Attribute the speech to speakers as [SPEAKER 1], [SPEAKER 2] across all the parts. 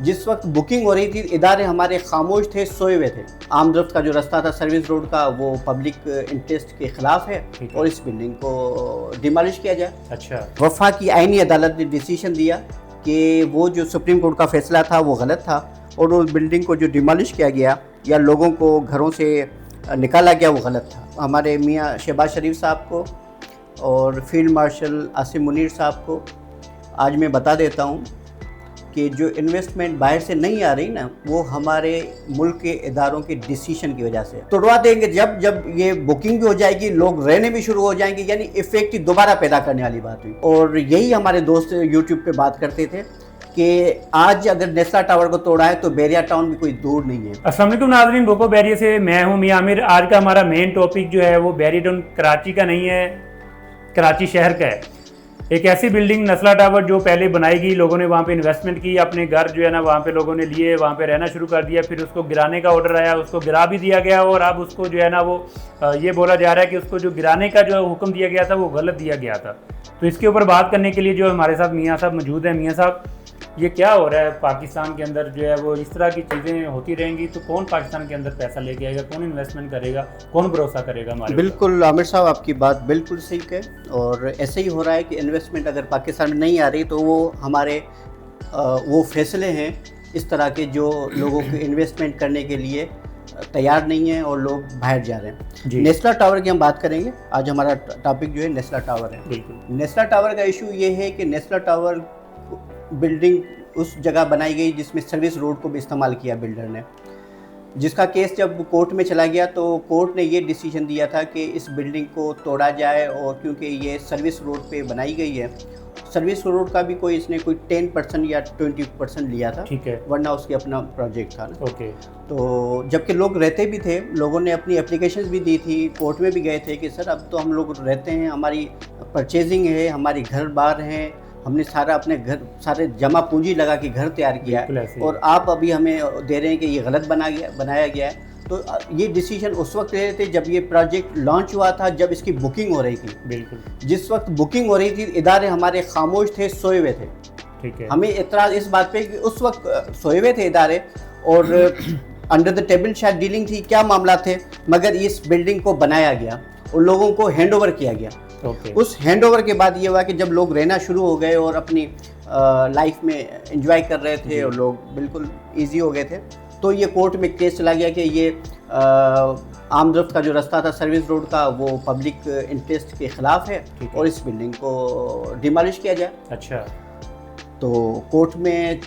[SPEAKER 1] जिस वक्त बुकिंग हो रही थी इदारे हमारे खामोश थे, सोए हुए थे। आमदरफ्त का जो रास्ता था सर्विस रोड का, वो पब्लिक इंटरेस्ट के खिलाफ है और इस बिल्डिंग को डिमोलिश किया जाए।
[SPEAKER 2] अच्छा।
[SPEAKER 1] वफा की आईनी अदालत ने डिसीजन दिया कि वो जो सुप्रीम कोर्ट का फैसला था वो गलत था और उस बिल्डिंग को जो डिमोलिश किया गया या लोगों को घरों से निकाला गया वो गलत था। हमारे मियाँ शहबाज शरीफ साहब को और फील्ड मार्शल आसिम मुनीर साहब को आज मैं बता देता हूँ कि जो इन्वेस्टमेंट बाहर से नहीं आ रही ना, वो हमारे मुल्क के इदारों के डिसीजन की वजह से तोड़वा देंगे। जब ये बुकिंग भी हो जाएगी, लोग रहने भी शुरू हो जाएंगे, यानी इफेक्ट ही दोबारा पैदा करने वाली बात हुई। और यही हमारे दोस्त यूट्यूब पे बात करते थे कि आज अगर नेस्ला टावर को तोड़ा है तो बैरिया टाउन भी कोई दूर नहीं है।
[SPEAKER 2] अस्सलाम वालेकुम नाज़रीन, बोको बैरिया से मैं हूं मियां आमिर। आज का हमारा मेन टॉपिक जो है वो बैरिया टाउन कराची का नहीं है, कराची शहर का है। एक ऐसी बिल्डिंग नेस्ला टावर जो पहले बनाई गई, लोगों ने वहाँ पे इन्वेस्टमेंट की, अपने घर जो है ना वहाँ पे लोगों ने लिए, वहाँ पे रहना शुरू कर दिया, फिर उसको गिराने का ऑर्डर आया, उसको गिरा भी दिया गया और अब उसको जो है ना वो ये बोला जा रहा है कि उसको जो गिराने का जो हुक्म दिया गया था वो गलत दिया गया था। तो इसके ऊपर बात करने के लिए जो हमारे साथ मियाँ साहब मौजूद हैं। मियाँ साहब, ये क्या हो रहा है पाकिस्तान के अंदर जो है वो इस तरह की चीज़ें होती रहेंगी तो कौन पाकिस्तान के अंदर पैसा लेके आएगा, कौन इन्वेस्टमेंट करेगा, कौन भरोसा करेगा हमारे?
[SPEAKER 1] बिल्कुल आमिर साहब, आपकी बात बिल्कुल सही है और ऐसे ही हो रहा है कि इन्वेस्टमेंट अगर पाकिस्तान में नहीं आ रही तो वो हमारे वो फैसले हैं इस तरह के जो लोगों को इन्वेस्टमेंट करने के लिए तैयार नहीं है और लोग बाहर जा रहे हैं। नेस्ला टावर की हम बात करेंगे। आज हमारा टॉपिक जो है नेस्ला टावर है।
[SPEAKER 2] बिल्कुल।
[SPEAKER 1] नेस्ला टावर का इशू ये है कि नेस्ला टावर बिल्डिंग उस जगह बनाई गई जिसमें सर्विस रोड को भी इस्तेमाल किया बिल्डर ने, जिसका केस जब कोर्ट में चला गया तो कोर्ट ने ये डिसीजन दिया था कि इस बिल्डिंग को तोड़ा जाए और क्योंकि ये सर्विस रोड पे बनाई गई है, सर्विस रोड का भी कोई इसने कोई 10% या 20% लिया था,
[SPEAKER 2] ठीक है,
[SPEAKER 1] वरना उसके अपना प्रोजेक्ट था ना।
[SPEAKER 2] ओके।
[SPEAKER 1] तो जबकि लोग रहते भी थे, लोगों ने अपनी एप्लीकेशंस भी दी थी, कोर्ट में भी गए थे कि सर अब तो हम लोग रहते हैं, हमारी परचेजिंग है, हमारी घर बार हैं, हमने सारा अपने घर सारे जमा पूंजी लगा के घर तैयार किया है और आप अभी हमें दे रहे हैं कि ये गलत बनाया गया है। तो ये डिसीजन उस वक्त ले रहे थे जब ये प्रोजेक्ट लॉन्च हुआ था, जब इसकी बुकिंग हो रही थी।
[SPEAKER 2] बिल्कुल।
[SPEAKER 1] जिस वक्त बुकिंग हो रही थी इदारे हमारे खामोश थे, सोए हुए थे।
[SPEAKER 2] ठीक है।
[SPEAKER 1] हमें इतराज़ इस बात पे कि उस वक्त सोए हुए थे इदारे और अंडर द टेबल शायद डीलिंग थी, क्या मामला थे, मगर इस बिल्डिंग को बनाया गया और लोगों को हैंड ओवर किया गया। उस हैंड ओवर के बाद ये हुआ कि जब लोग रहना शुरू हो गए और अपनी लाइफ में एंजॉय कर रहे थे और लोग बिल्कुल इजी हो गए थे, तो ये कोर्ट में केस चला गया कि ये आमदरफ्त का जो रास्ता था सर्विस रोड का वो पब्लिक इंटरेस्ट के खिलाफ है और इस बिल्डिंग को डिमोलिश किया जाए।
[SPEAKER 2] अच्छा।
[SPEAKER 1] तो कोर्ट में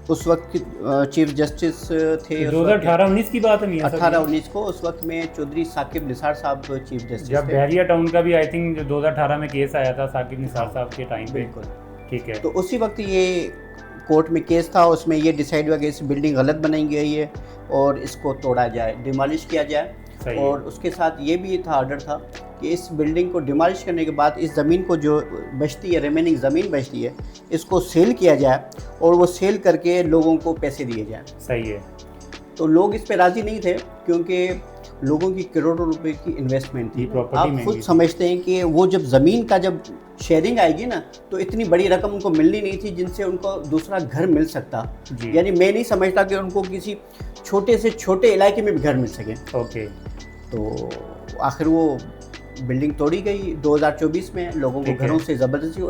[SPEAKER 1] उस वक्त चीफ जस्टिस थे,
[SPEAKER 2] 2018-19 की बात है मियां साहब,
[SPEAKER 1] 18-19 को, उस वक्त में चौधरी साकिब निसार साहब चीफ जस्टिस
[SPEAKER 2] जब बैरिया टाउन का भी आई थिंक 2018 में केस आया था साकिब निसार साहब के टाइम पे।
[SPEAKER 1] बिल्कुल।
[SPEAKER 2] ठीक है।
[SPEAKER 1] तो उसी वक्त ये कोर्ट में केस था, उसमें ये डिसाइड हुआ कि इस बिल्डिंग गलत बनाई गई है और इसको तोड़ा जाए, डिमोलिश किया जाए। और उसके साथ ये भी था, ऑर्डर था कि इस बिल्डिंग को डिमोलिश करने के बाद इस ज़मीन को जो बचती है, रिमेनिंग ज़मीन बचती है, इसको सेल किया जाए और वो सेल करके लोगों को पैसे दिए जाएं।
[SPEAKER 2] सही है।
[SPEAKER 1] तो लोग इस पे राज़ी नहीं थे क्योंकि लोगों की करोड़ों रुपए की इन्वेस्टमेंट थी। आप खुद समझते हैं कि वो जब ज़मीन का जब शेयरिंग आएगी ना तो इतनी बड़ी रकम उनको मिलनी नहीं थी जिनसे उनको दूसरा घर मिल सकता। यानी मैं नहीं समझता कि उनको किसी छोटे से छोटे इलाके में भी घर मिल सके।
[SPEAKER 2] ओके।
[SPEAKER 1] तो आखिर वो बिल्डिंग तोड़ी गई 2024 में, लोगों को घरों से ज़बरदस्ती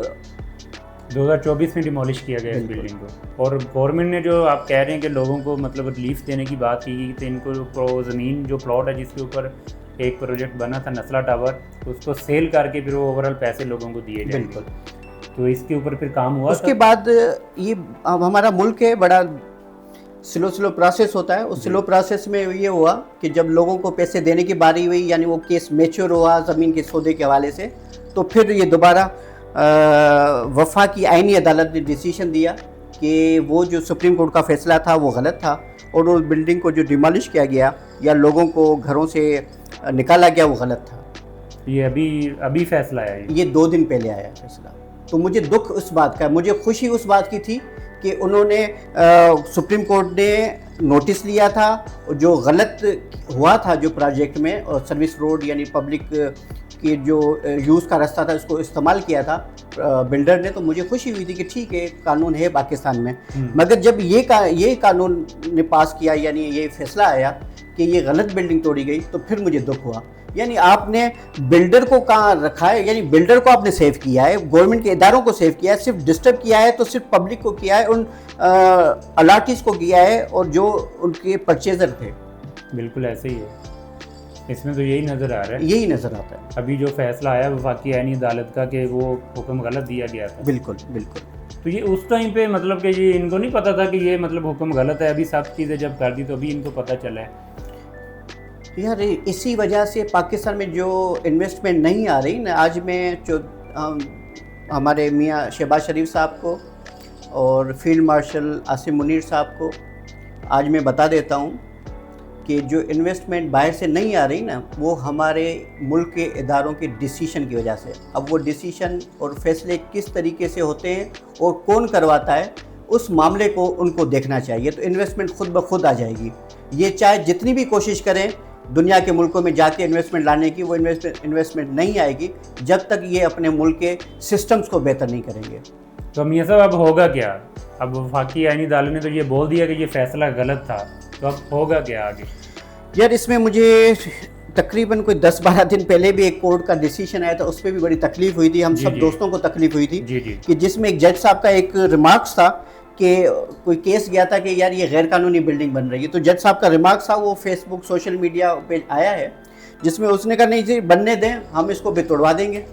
[SPEAKER 2] 2024 में डिमोलिश किया गया इस बिल्डिंग को। और गवर्नमेंट ने जो आप कह रहे हैं कि लोगों को मतलब रिलीफ देने की बात की तो इनको ज़मीन जो प्लॉट है जिसके ऊपर एक प्रोजेक्ट बना था नेस्ला टावर, उसको सेल करके फिर वो ओवरऑल पैसे लोगों को दिए जाएंगे।
[SPEAKER 1] बिल्कुल।
[SPEAKER 2] तो इसके ऊपर फिर काम हुआ।
[SPEAKER 1] उसके बाद ये अब हमारा मुल्क है, बड़ा स्लो प्रोसेस होता है। उस स्लो प्रोसेस में ये हुआ कि जब लोगों को पैसे देने की बारी हुई, यानी वो केस मैच्योर हुआ ज़मीन के सौदे के हवाले से, तो फिर ये दोबारा वफा की आईनी अदालत ने डिसीजन दिया कि वो जो सुप्रीम कोर्ट का फैसला था वो गलत था और उस बिल्डिंग को जो डिमोलिश किया गया या लोगों को घरों से निकाला गया वो गलत था।
[SPEAKER 2] ये अभी फैसला आया है,
[SPEAKER 1] ये 2 दिन पहले आया फैसला। तो मुझे दुख उस बात का, मुझे खुशी उस बात की थी कि उन्होंने सुप्रीम कोर्ट ने नोटिस लिया था, जो गलत हुआ था जो प्रोजेक्ट में और सर्विस रोड यानी पब्लिक कि जो यूज़ का रास्ता था उसको इस्तेमाल किया था बिल्डर ने, तो मुझे खुशी हुई थी कि ठीक है कानून है पाकिस्तान में। मगर जब ये कानून ने पास किया, यानी ये फैसला आया कि ये गलत बिल्डिंग तोड़ी गई, तो फिर मुझे दुख हुआ। यानी आपने बिल्डर को कहाँ रखा है, यानी बिल्डर को आपने सेव किया है, गवर्नमेंट के इदारों को सेव किया है, सिर्फ डिस्टर्ब किया है तो सिर्फ पब्लिक को किया है, उन अलाटीज़ को किया है और जो उनके परचेजर थे।
[SPEAKER 2] बिल्कुल ऐसे ही है, इसमें तो यही नज़र आ रहा है,
[SPEAKER 1] यही नज़र आता है।
[SPEAKER 2] अभी जो फैसला आया वफाकी आईनी अदालत का कि वो हुक्म गलत दिया गया था।
[SPEAKER 1] बिल्कुल बिल्कुल।
[SPEAKER 2] तो ये उस टाइम पे मतलब कि ये इनको नहीं पता था कि ये मतलब हुक्म गलत है, अभी सब चीज़ें जब कर दी तो अभी इनको पता चला है।
[SPEAKER 1] यार इसी वजह से पाकिस्तान में जो इन्वेस्टमेंट नहीं आ रही ना, आज मैं जो हमारे मियाँ शहबाज शरीफ साहब को और फील्ड मार्शल आसिम मुनीर साहब को आज मैं बता देता हूँ कि जो इन्वेस्टमेंट बाहर से नहीं आ रही ना, वो हमारे मुल्क के इदारों के डिसीशन की वजह से। अब वो डिसीशन और फैसले किस तरीके से होते हैं और कौन करवाता है, उस मामले को उनको देखना चाहिए, तो इन्वेस्टमेंट खुद ब खुद आ जाएगी। ये चाहे जितनी भी कोशिश करें दुनिया के मुल्कों में जाके इन्वेस्टमेंट लाने की, वो इन्वेस्टमेंट नहीं आएगी जब तक ये अपने मुल्क के सिस्टम्स को बेहतर नहीं करेंगे।
[SPEAKER 2] तो मियाँ साहब अब होगा क्या? अब वफाकी आईनी अदालत ने तो ये बोल दिया कि ये फैसला गलत था, तो अब होगा क्या आगे? यार
[SPEAKER 1] इसमें मुझे तकरीबन कोई 10-12 दिन पहले भी एक कोर्ट का डिसीजन आया था, उस पर भी बड़ी तकलीफ हुई थी, हम सब दोस्तों को तकलीफ हुई थी कि जिसमें एक जज साहब का एक रिमार्क्स था कि कोई केस गया था कि यार ये गैर कानूनी बिल्डिंग बन रही है, तो जज साहब का रिमार्क्स था, वो फेसबुक सोशल मीडिया पे आया है, जिसमें उसने कहा नहीं जी बनने दें, हम इसको भी तोड़वा देंगे।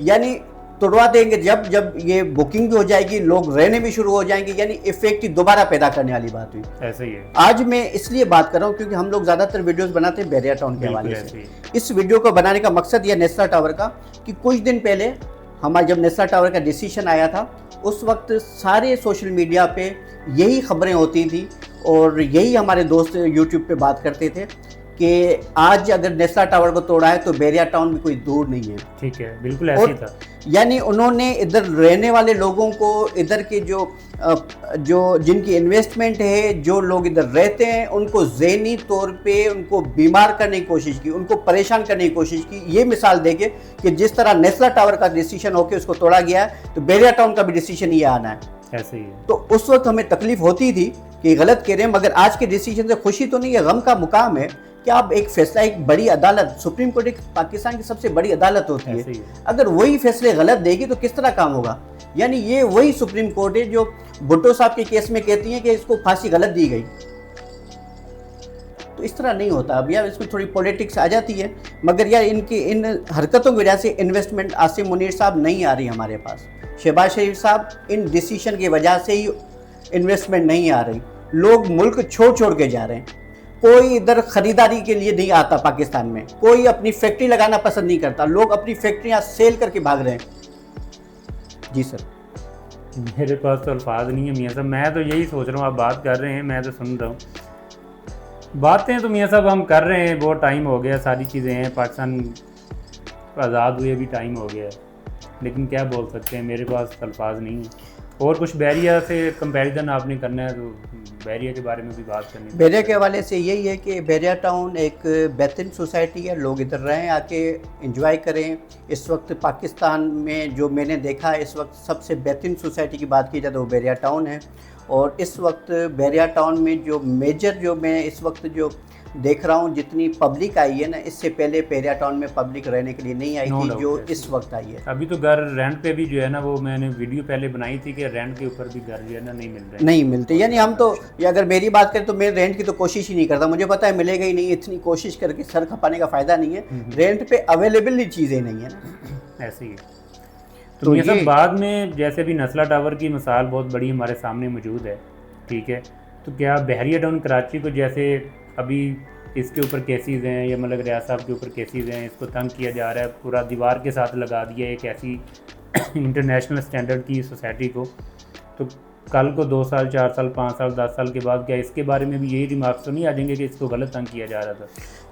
[SPEAKER 1] यानी तोड़वा देंगे जब ये बुकिंग भी हो जाएगी, लोग रहने भी शुरू हो जाएंगे, यानी इफेक्ट ही दोबारा पैदा करने वाली बात हुई।
[SPEAKER 2] ऐसा ही है।
[SPEAKER 1] आज मैं इसलिए बात कर रहा हूँ क्योंकि हम लोग ज़्यादातर वीडियोस बनाते हैं बैरिया टाउन के हवाले से। इस वीडियो को बनाने का मकसद यह नेस्ला टावर का कि कुछ दिन पहले हमारा जब नेस्ला टावर का डिसीजन आया था, उस वक्त सारे सोशल मीडिया पे यही खबरें होती थी और यही हमारे दोस्त यूट्यूब पे बात करते थे कि आज अगर नेस्ला टावर को तोड़ा है तो बैरिया टाउन भी कोई दूर नहीं है।
[SPEAKER 2] ठीक है, बिल्कुल ऐसे ही था।
[SPEAKER 1] यानी उन्होंने इधर रहने वाले लोगों को, इधर के जो जिनकी इन्वेस्टमेंट है, जो लोग इधर रहते हैं, उनको ज़हनी तौर पे उनको बीमार करने की कोशिश की, उनको परेशान करने की कोशिश की। ये मिसाल देके कि जिस तरह नेस्ला टावर का डिसीजन होकर उसको तोड़ा गया है, तो बैरिया टाउन का भी डिसीजन ये आना है।
[SPEAKER 2] ऐसे ही है।
[SPEAKER 1] तो उस वक्त हमें तकलीफ होती थी कि गलत कह रहे हैं, मगर आज के डिसीजन से खुशी तो नहीं है, गम का मुकाम है कि आप एक फैसला, एक बड़ी अदालत, सुप्रीम कोर्ट एक पाकिस्तान की सबसे बड़ी अदालत होती है, अगर वही फैसले गलत देगी तो किस तरह काम होगा। यानी ये वही सुप्रीम कोर्ट है जो भुट्टो साहब के केस में कहती है कि इसको फांसी गलत दी गई, तो इस तरह नहीं होता। अब यार इसमें थोड़ी पॉलिटिक्स आ जाती है, मगर यार इनकी इन हरकतों की वजह से इन्वेस्टमेंट आसिम मुनीर साहब नहीं आ रही हमारे पास, शहबाज शरीफ साहब इन डिसीजन की वजह से ही इन्वेस्टमेंट नहीं आ रही, लोग मुल्क छोड़ के जा रहे हैं, कोई इधर खरीदारी के लिए नहीं आता पाकिस्तान में, कोई अपनी फैक्ट्री लगाना पसंद नहीं करता, लोग अपनी फैक्ट्रियां सेल करके भाग रहे हैं। जी सर,
[SPEAKER 2] मेरे पास तो अल्फाज नहीं है मियाँ साहब, मैं तो यही सोच रहा हूँ, आप बात कर रहे हैं मैं तो सुन रहा हूँ। बातें तो मियाँ साहब हम कर रहे हैं, बहुत टाइम हो गया, सारी चीज़ें हैं, पाकिस्तान आज़ाद हुए भी टाइम हो गया है, लेकिन क्या बोल सकते हैं, मेरे पास अल्फाज नहीं है। और कुछ बैरिया से कंपैरिजन आपने करना है तो बैरिया के बारे में भी बात करनी है।
[SPEAKER 1] बैरिया के हवाले से यही है कि बैरिया टाउन एक बेहतरीन सोसाइटी है, लोग इधर रहें, आके एंजॉय करें। इस वक्त पाकिस्तान में जो मैंने देखा है, इस वक्त सबसे बेहतरीन सोसाइटी की बात की जाए तो वो बैरिया टाउन है। और इस वक्त बैरिया टाउन में जो मेजर, जो मैं इस वक्त जो देख रहा हूँ, जितनी पब्लिक आई है ना, इससे पहले बैरिया टाउन में पब्लिक रहने के लिए नहीं आई थी जो इस वक्त आई है।
[SPEAKER 2] अभी तो घर रेंट पे भी जो है ना, वो मैंने वीडियो पहले बनाई थी कि रेंट के ऊपर भी घर जो है ना नहीं मिल रहे,
[SPEAKER 1] नहीं मिलते। यानी हम तो, या अगर मेरी बात करें तो मैं रेंट की तो कोशिश ही नहीं करता, मुझे पता है मिलेगा ही नहीं, इतनी कोशिश करके सर खपाने का फ़ायदा नहीं है, रेंट पे अवेलेबल ही चीज़ें नहीं है ना,
[SPEAKER 2] ऐसे ही। तो ये सब बाद में, जैसे भी नस्ला टावर की मिसाल बहुत बड़ी हमारे सामने मौजूद है, ठीक है, तो क्या बैरिया टाउन कराची को, जैसे अभी इसके ऊपर केसेस हैं, या मतलब रियाज साहब के ऊपर केसेस हैं, इसको तंग किया जा रहा है, पूरा दीवार के साथ लगा दिया एक ऐसी इंटरनेशनल स्टैंडर्ड की सोसाइटी को, तो कल को 2 साल 4 साल 5 साल 10 साल के बाद क्या इसके बारे में भी यही रिमार्क्स तो नहीं आ जाएंगे कि इसको गलत तंग किया जा रहा था?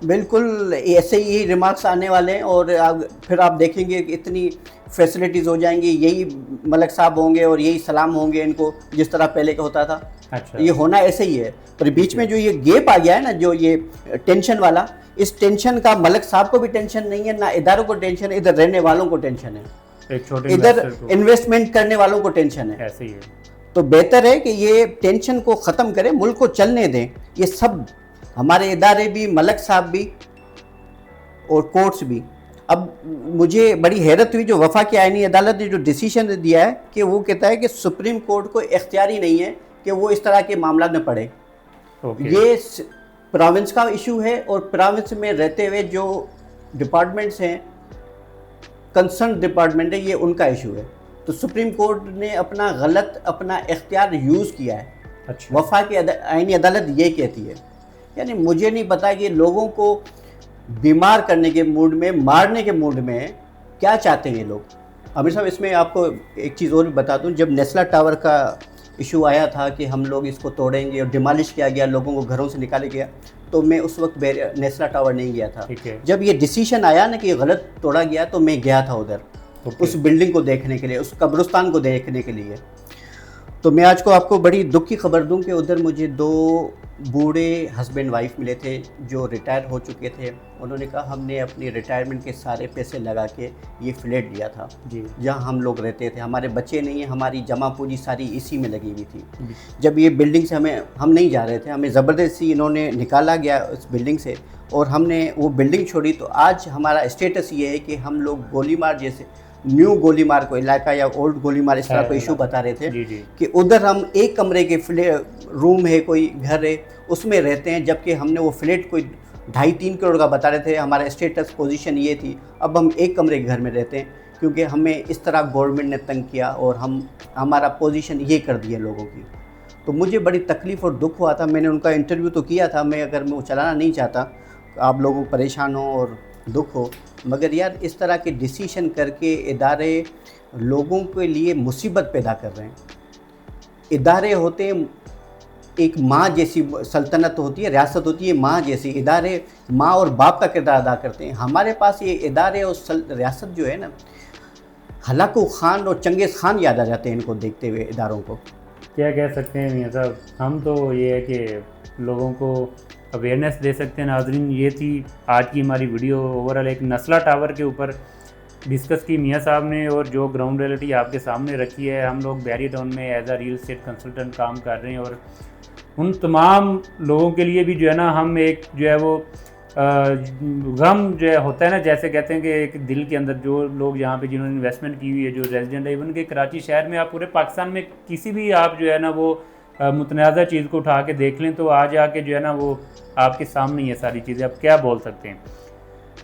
[SPEAKER 1] बिल्कुल ऐसे ही रिमार्क्स आने वाले हैं, और फिर आप देखेंगे कि इतनी फैसिलिटीज़ हो जाएंगी, यही मलक साहब होंगे और यही सलाम होंगे इनको, जिस तरह पहले का होता था।
[SPEAKER 2] अच्छा,
[SPEAKER 1] ये होना ऐसे ही है, पर बीच में जो ये गैप आ गया है ना, जो ये टेंशन वाला, इस टेंशन का मलिक साहब को भी टेंशन नहीं है, ना इदारों को टेंशन है, इधर रहने वालों को टेंशन है,
[SPEAKER 2] एक छोटे
[SPEAKER 1] इधर
[SPEAKER 2] investor को
[SPEAKER 1] इन्वेस्टमेंट करने वालों को टेंशन है।
[SPEAKER 2] ऐसे ही है।
[SPEAKER 1] तो बेहतर है कि ये टेंशन को ख़त्म करें, मुल्क को चलने दें। ये सब हमारे इदारे भी, मलिक साहब भी और कोर्ट्स भी। अब मुझे बड़ी हैरत हुई जो वफा की आईनी अदालत ने जो डिसीजन दिया है कि वो कहता है कि सुप्रीम कोर्ट को इख्तियार ही नहीं है कि वो इस तरह के मामला में पड़े।
[SPEAKER 2] ओके।
[SPEAKER 1] ये प्रोविंस का इशू है और प्रोविंस में रहते हुए जो डिपार्टमेंट्स हैं, कंसर्न डिपार्टमेंट है, ये उनका इशू है। तो सुप्रीम कोर्ट ने अपना इख्तियार यूज़ किया है।
[SPEAKER 2] अच्छा।
[SPEAKER 1] वफा की आईनी अदालत ये कहती है। यानी मुझे नहीं पता कि लोगों को बीमार करने के मूड में, मारने के मूड में क्या चाहते हैं ये लोग। आमिर साहब, इसमें आपको एक चीज़ और भी बता दूं, जब नेस्ला टावर का इशू आया था कि हम लोग इसको तोड़ेंगे और डिमोलिश किया गया, लोगों को घरों से निकाले गया, तो मैं उस वक्त नेस्ला टावर नहीं गया था।
[SPEAKER 2] ठीक है।
[SPEAKER 1] जब ये डिसीजन आया ना कि ये गलत तोड़ा गया, तो मैं गया था उधर उस बिल्डिंग को देखने के लिए, उस कब्रिस्तान को देखने के लिए। तो मैं आज को आपको बड़ी दुख की खबर दूं कि उधर मुझे 2 बूढ़े हस्बैंड वाइफ मिले थे जो रिटायर हो चुके थे। उन्होंने कहा हमने अपनी रिटायरमेंट के सारे पैसे लगा के ये फ्लैट लिया था
[SPEAKER 2] जी।
[SPEAKER 1] जहाँ हम लोग रहते थे, हमारे बच्चे नहीं हैं, हमारी जमा पूंजी सारी इसी में लगी हुई थी। जब ये बिल्डिंग से हम नहीं जा रहे थे, हमें ज़बरदस्ती इन्होंने निकाला गया उस बिल्डिंग से और हमने वो बिल्डिंग छोड़ी। तो आज हमारा स्टेटस ये है कि हम लोग गोलीमार जैसे न्यू गोलीमार को इलाका या ओल्ड गोलीमार इस तरह को इशू बता रहे थे
[SPEAKER 2] जी।
[SPEAKER 1] कि उधर हम एक कमरे के रूम है, कोई घर है, उसमें रहते हैं, जबकि हमने वो फ्लैट कोई 2.5-3 करोड़ का बता रहे थे। हमारा स्टेटस पोजीशन ये थी। अब हम एक कमरे के घर में रहते हैं क्योंकि हमें इस तरह गवर्नमेंट ने तंग किया और हमारा पोजीशन ये कर दिया लोगों की। तो मुझे बड़ी तकलीफ़ और दुख हुआ था। मैंने उनका इंटरव्यू तो किया था, मैं वो चलाना नहीं चाहता, आप लोगों को परेशान हो और दुख हो, मगर यार इस तरह के डिसीजन करके इदारे लोगों के लिए मुसीबत पैदा कर रहे हैं। इदारे होते हैं एक माँ जैसी, सल्तनत होती है, रियासत होती है माँ जैसी। इदारे माँ और बाप का किरदार अदा करते हैं। हमारे पास ये इदारे और रियासत जो है ना, हलाकू खान और चंगेज़ खान याद आ जाते हैं इनको देखते हुए इदारों को।
[SPEAKER 2] क्या कह सकते हैं मियाँ साहब, हम तो ये है कि लोगों को अवेयरनेस दे सकते हैं। नाज़रीन, ये थी आज की हमारी वीडियो। ओवरऑल एक नस्ला टावर के ऊपर डिस्कस की मियाँ साहब ने और जो ग्राउंड रियलिटी आपके सामने रखी है। हम लोग बैरी टाउन में as a real estate consultant काम कर रहे हैं और उन तमाम लोगों के लिए भी जो है ना, हम एक जो है वो गम जो है होता है ना, जैसे कहते हैं कि एक दिल के अंदर जो लोग यहाँ पे जिन्होंने इन्वेस्टमेंट की हुई है, जो रेजिडेंट है, इवन के कराची शहर में, आप पूरे पाकिस्तान में किसी भी आप जो है ना वो मुतनाज़ा चीज़ को उठा के देख लें तो आज आके जो है ना वो आपके सामने ये सारी चीज़ें, आप क्या बोल सकते हैं।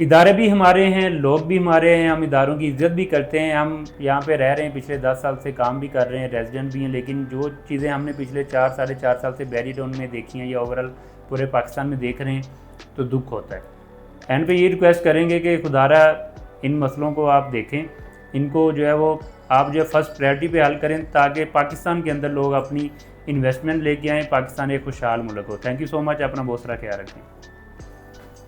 [SPEAKER 2] इदारे भी हमारे हैं, लोग भी हमारे हैं, हम इदारों की इज़्ज़त भी करते हैं। हम यहाँ पे रह रहे हैं, पिछले 10 साल से काम भी कर रहे हैं, रेजिडेंट भी हैं, लेकिन जो चीज़ें हमने पिछले 4-4.5 साल से बैरी टाउन में देखी हैं या ओवरऑल पूरे पाकिस्तान में देख रहे हैं तो दुख होता है। एंड पे ये रिक्वेस्ट करेंगे कि खुदारा इन मसलों को आप देखें, इनको जो है वो आप जो है फर्स्ट प्रायोरिटी पे हल करें ताकि पाकिस्तान के अंदर लोग अपनी इन्वेस्टमेंट लेके आएँ, पाकिस्तान एक खुशहाल मुल्क हो। थैंक यू सो मच, अपना बहुत सारा ख्याल रखें।